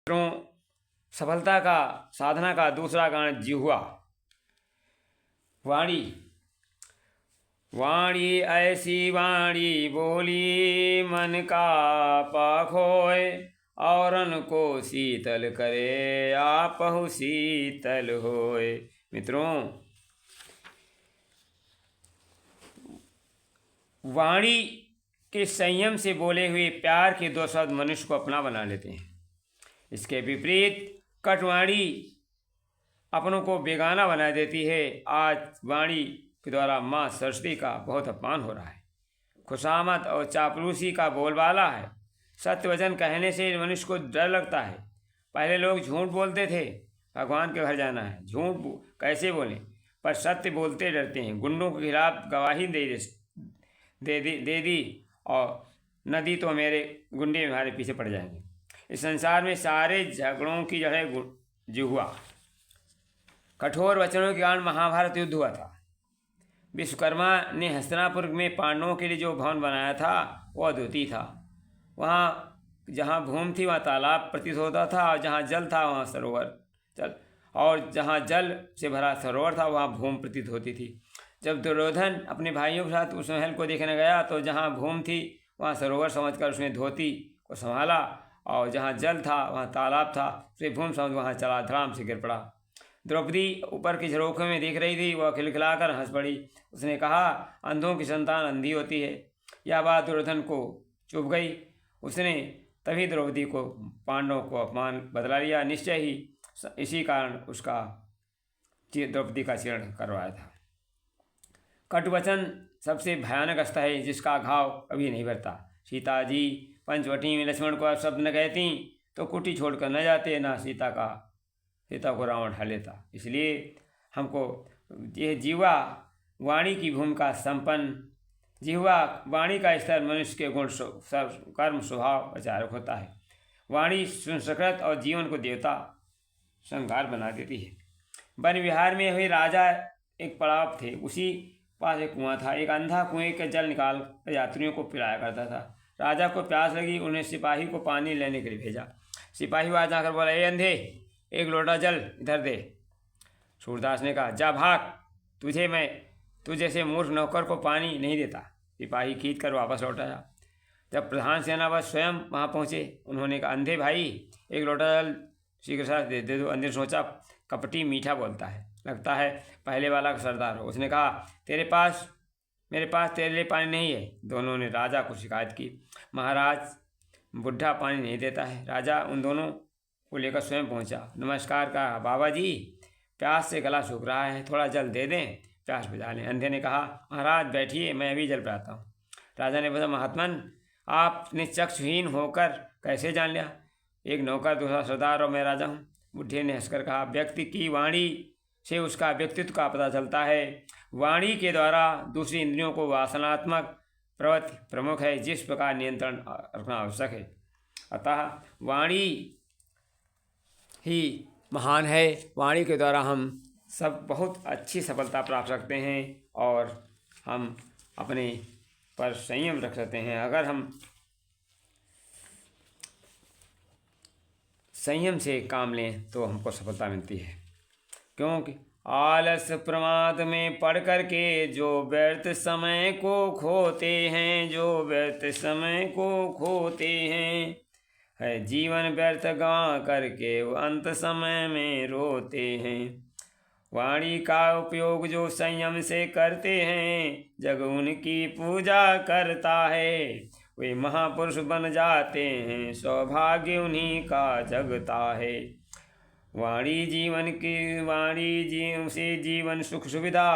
मित्रों, सफलता का साधना का दूसरा कारण जिह्वा। वाणी वाणी ऐसी वाणी बोली, मन का पाख होए, औरन को शीतल करे, आपहु शीतल होए। मित्रों, वाणी के संयम से बोले हुए प्यार के दो शब्द मनुष्य को अपना बना लेते हैं। इसके विपरीत कटवाणी अपनों को बेगाना बना देती है। आज वाणी के द्वारा माँ सरस्वती का बहुत अपमान हो रहा है। खुशामद और चापलूसी का बोलबाला है। सत्य वचन कहने से मनुष्य को डर लगता है। पहले लोग झूठ बोलते थे, भगवान के घर जाना है, झूठ कैसे बोलें, पर सत्य बोलते डरते हैं। गुंडों के खिलाफ गवाही दे दी और न दी तो मेरे गुंडे हमारे पीछे पड़ जाएंगे। इस संसार में सारे झगड़ों की जड़ है जिह्वा। कठोर वचनों के कारण महाभारत युद्ध हुआ था। विश्वकर्मा ने हस्तिनापुर में पांडवों के लिए जो भवन बनाया था वह अद्वितीय था। वहाँ जहाँ भूमि थी वहाँ तालाब प्रतीत होता था, और जहाँ जल था वहाँ सरोवर और जहाँ जल से भरा सरोवर था वहाँ भूमि प्रतीत होती थी। जब दुर्योधन अपने भाइयों के साथ उस महल को देखने गया तो जहाँ भूमि थी वहाँ सरोवर समझकर उसने धोती को संभाला, और जहाँ जल था वहाँ तालाब था, उसे भूमि समझ वहाँ चला, धड़ाम से गिर पड़ा। द्रौपदी ऊपर की झरोखे में देख रही थी, वह खिलखिलाकर हंस पड़ी। उसने कहा, अंधों की संतान अंधी होती है। यह बात दुर्योधन को चुभ गई। उसने तभी द्रौपदी को पांडवों को अपमान बदला लिया। निश्चय ही इसी कारण उसका द्रौपदी का चरण करवाया था। कटुवचन सबसे भयानक अस्त्र है जिसका घाव कभी नहीं भरता। सीता जी पंचवटी में लक्ष्मण को आप शब्द न कहती तो कुटी छोड़कर न जाते, ना सीता को रावण ढा लेता। इसलिए हमको यह जिह्वा वाणी की भूमिका संपन्न, जिह्वा वाणी का स्तर मनुष्य के गुण कर्म स्वभाव आचारक होता है। वाणी संस्कृत और जीवन को देवता श्रृंगार बना देती है। वन विहार में हुए राजा एक पड़ाव थे, उसी पास एक कुआं था। एक अंधा कुएं के जल निकाल यात्रियों को पिलाया करता था। राजा को प्यास लगी, उन्हें सिपाही को पानी लेने के लिए भेजा। सिपाही वहाँ जाकर बोला, ए अंधे, एक लोटा जल इधर दे। सूरदास ने कहा, जा भाग, तुझे से मूर्ख नौकर को पानी नहीं देता। सिपाही खींच कर वापस लौट आया। जब प्रधान सेनापति स्वयं वहाँ पहुँचे, उन्होंने कहा, अंधे भाई, एक लोटा जल शीघ्र दे दो। अंधे सोचा, कपटी मीठा बोलता है, लगता है पहले वाला का सरदार हो। उसने कहा, मेरे पास तेरे लिए पानी नहीं है। दोनों ने राजा को शिकायत की, महाराज, बुढ़ा पानी नहीं देता है। राजा उन दोनों को लेकर स्वयं पहुंचा। नमस्कार कहा, बाबा जी, प्यास से गला सूख रहा है, थोड़ा जल दे दें, प्यास बुझा लें। अंधे ने कहा, महाराज बैठिए, मैं अभी जल पिलाता हूँ। राजा ने बोला, महात्मन, आपने चक्षुहीन होकर कैसे जान लिया? एक नौकर, दूसरा सरदार और मैं राजा हूँ। बुढ़े ने हंसकर कहा, व्यक्ति की वाणी से उसका व्यक्तित्व का पता चलता है। वाणी के द्वारा दूसरी इंद्रियों को वासनात्मक प्रवृत्ति प्रमुख है, जिस प्रकार नियंत्रण रखना आवश्यक है। अतः वाणी ही महान है। वाणी के द्वारा हम सब बहुत अच्छी सफलता प्राप्त करते हैं और हम अपने पर संयम रख सकते हैं। अगर हम संयम से काम लें तो हमको सफलता मिलती है। क्योंकि आलस प्रमाद में पड़ कर के जो व्यर्थ समय को खोते हैं, है जीवन व्यर्थ गंवा करके वो अंत समय में रोते हैं। वाणी का उपयोग जो संयम से करते हैं, जग उनकी पूजा करता है। वे महापुरुष बन जाते हैं, सौभाग्य उन्हीं का जगता है। वाणी से जीवन सुख सुविधा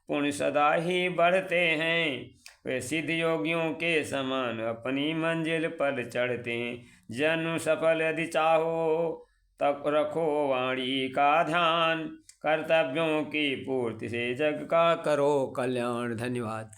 पुण्य सदा ही बढ़ते हैं। वे सिद्ध योगियों के समान अपनी मंजिल पर चढ़ते हैं। जन्म सफल यदि चाहो तब रखो वाणी का ध्यान, कर्तव्यों की पूर्ति से जग का करो कल्याण। धन्यवाद।